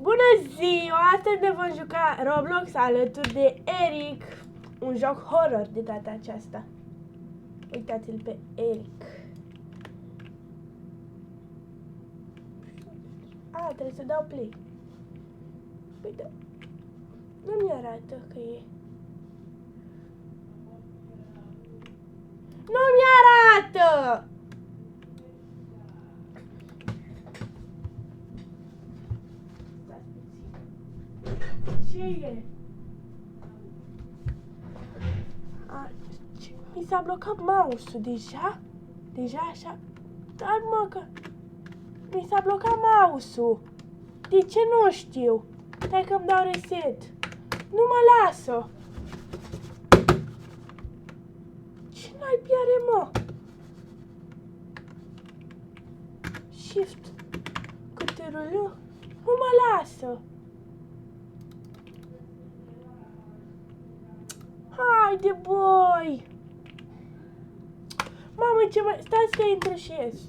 Bună ziua! Astăzi ne vom juca Roblox alături de Eric. Un joc horror de data aceasta. Uitați-l pe Eric. Trebuie să dau play. Uite. Nu mi arată că e. Nu mi arată! Ce e? Mi s-a blocat mouse-ul deja? Deja așa? Dar mă că... Mi s-a blocat mouse-ul. De ce nu știu? Stai că-mi dau reset. Nu mă lasă. Ce naibii are, mă? Shift. Ctrl. Nu mă lasă. Haide, boi! Mamă, ce mai... Stați că intră și ies.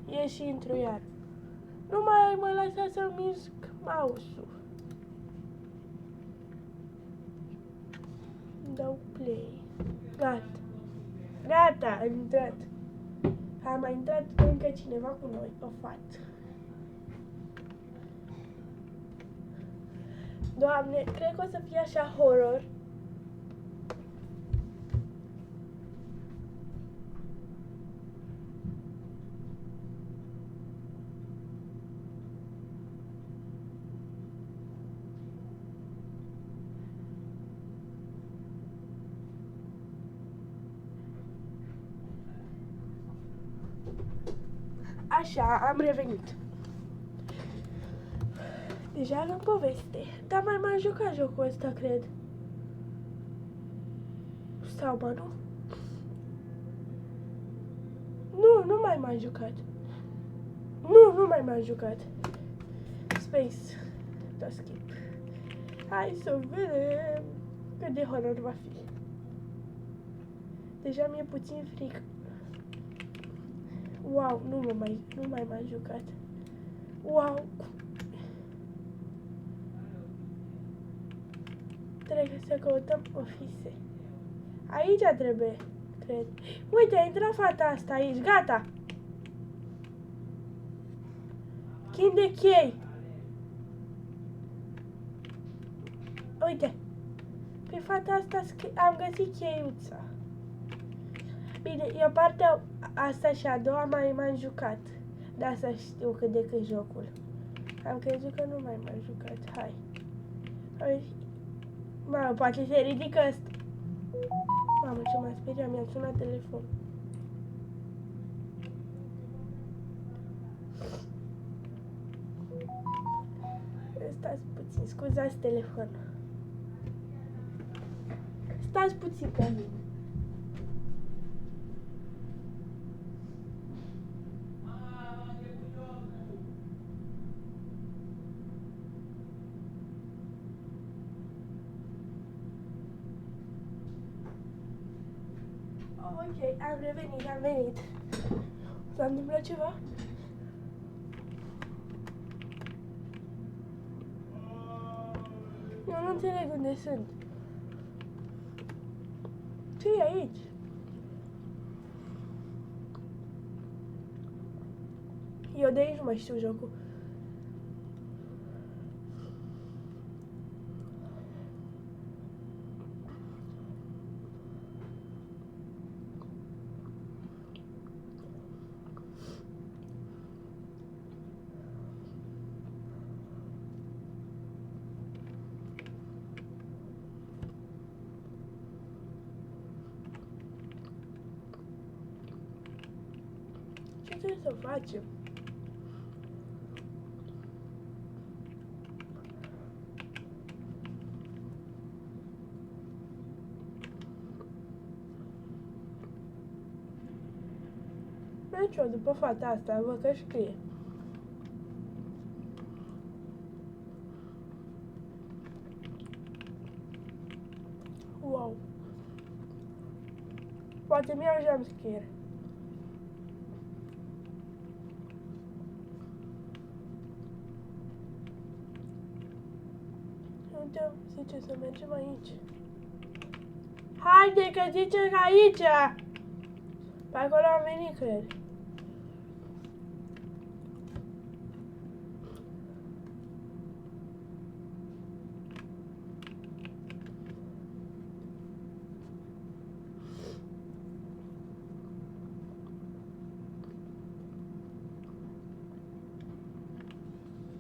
Ies și intru iar. Nu mai mă lăsa să mișc mouse-ul. Dau play. Gata. Gata, am intrat. A mai intrat încă cineva cu noi, o fată. Doamne, cred că o să fie așa horror. Așa, am revenit. Deja am poveste. Dar mai m-am jucat jocul ăsta, cred. Sau, mă, nu? Nu mai m-am jucat. Nu mai m-am jucat. Space. Da, skip. Hai să vedem cât de horror va fi. Deja mi-e puțin frică. Wow, nu mai m-am jucat. Wow. Trebuie să căutăm ofise. Aici trebuie, cred. Uite, a intrat fata asta aici, gata. Chin de chei. Uite. Pe fata asta am găsit cheiuța. Bine, eu partea asta și a doua m-am jucat. De asta știu cât de cât jocul. Am crezut că nu mai m-am jucat. Hai. Mamă, poate se ridică ăsta. Mamă, ce m-a speriat, mi-a sunat telefon. Stați puțin, scuzați telefonul. Stați puțin pe mine. Ok, am venit. S-a întâmplat ceva? Eu nu înțeleg unde sunt. Ce e aici? Eu de aici nu mai știu jocul. Ce trebuie să facem? Mergi după fata asta, văd că scrie. Wow. Poate mi-au jumpscare. Unde zice să mergem aici? Haide că zice că aici! Pe acolo am venit, cred.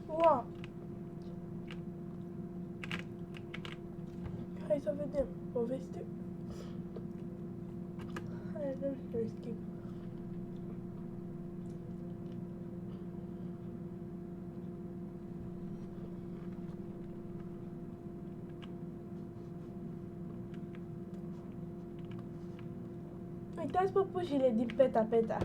Wow! Hai să vedem. Poveste. Hai să schimb. Uitați păpușile din Peta Peta.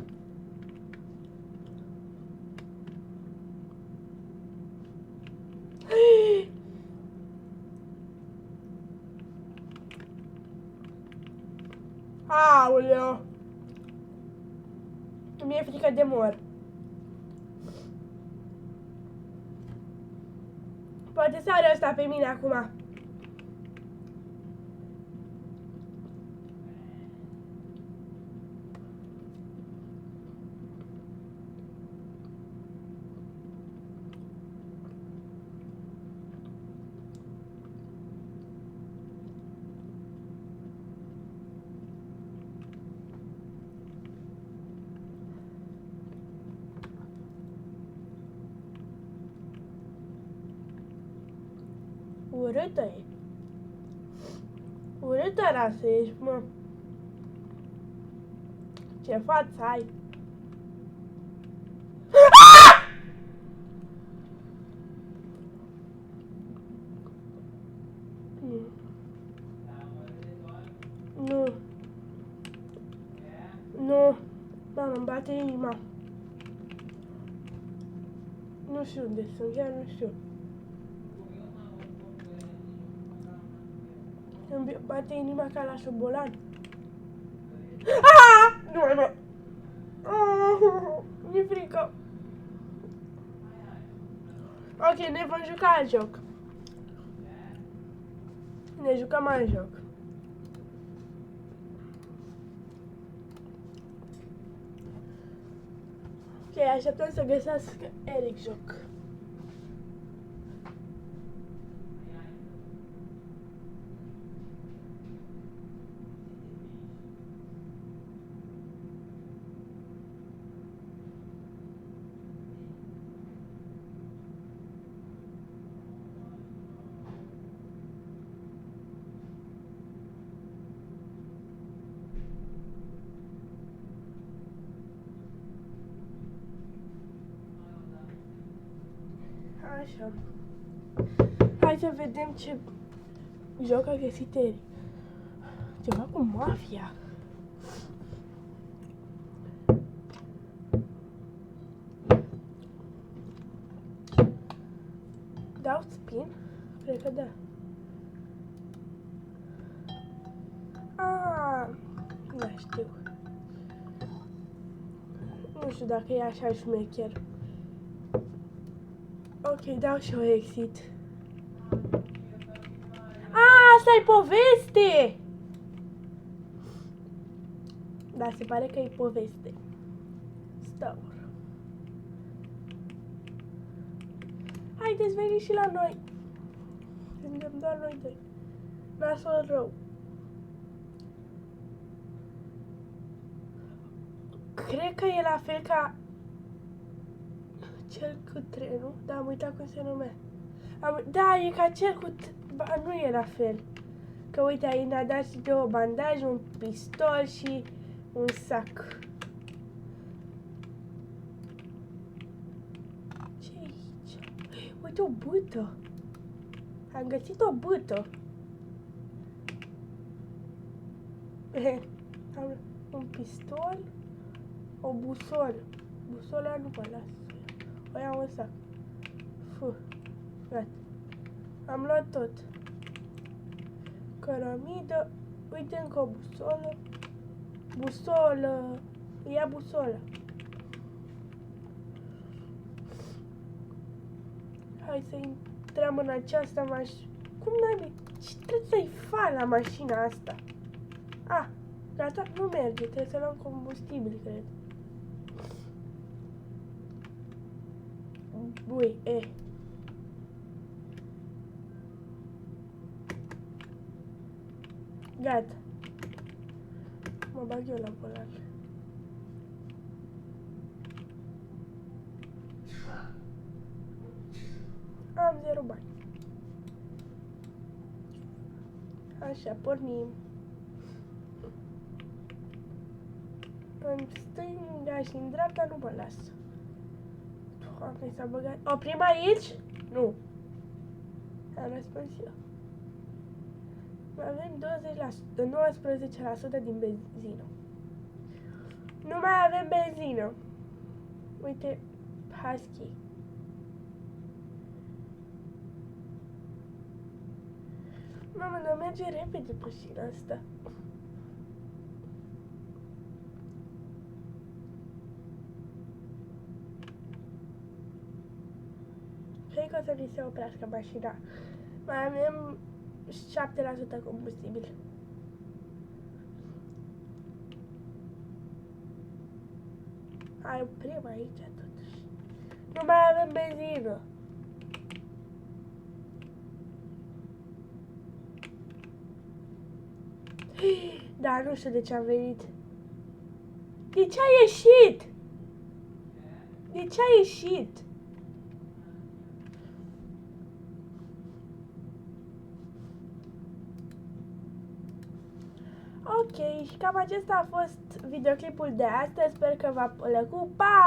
Aoleo! Mi-e frică de mor. Poate sare ăsta pe mine acum. Urâtă e. Urâtă rasă ești, mă. Ce față ai? Nu. Nu. Da, îmi bate inima. Nu știu unde sunt, chiar nu știu. Îmi bate inima ca la șobolan. Nu, nu. Mi-e frică. Ok, ne vom juca alt joc. Ne jucăm alt joc. Ok, așteptăm să găsească Eric joc. Așa. Hai să vedem ce joc a găsit Eric. Ceva cu mafia. Dau spin? Cred că da. Nu știu. Nu știu dacă e așa șmecher. Ok, dau și o exit. Asta-i poveste! Da, se pare că e poveste. Stau. Haideți, veniți și la noi. Suntem doar noi doi. Nasol rău. Cred că e la fel ca cel cu trenul, dar am uitat cum se numea. Da, e ca cel cu... Ba, nu e la fel. Că uite, aici ne-a dat și două bandaje, un pistol și un sac. Ce e aici? Uite, o bâtă. Am găsit o bâtă. Am un pistol, o busolă. Busola nu mă las. O iau în sac. Gata. Am luat tot. Cărămidă. Uite încă o busolă. Busolă. Ia busolă. Hai să intrăm în această Cum n-ai... Ce trebuie să-i faci la mașina asta? Ah, gata, nu merge, trebuie să luăm combustibil, cred. Bui, Gata. Mă bag eu la volan. Am 0 bani. Așa, pornim. În stânga și în dreapta nu mă las. Doamne, s-a băgat. Oprim aici? Nu. Am răspuns eu. Mai avem 19% din benzină. Nu mai avem benzină. Uite, Husky. Mamă, dar merge repede mașina asta. Cred că o să mi se oprească mașina. Mai avem 7% combustibil. Hai, oprim aici totuși. Nu mai avem benzină. Dar nu știu de ce am venit. De ce a ieșit? De ce a ieșit? Ok, și cam acesta a fost videoclipul de astăzi. Sper că v-a plăcut. Pa!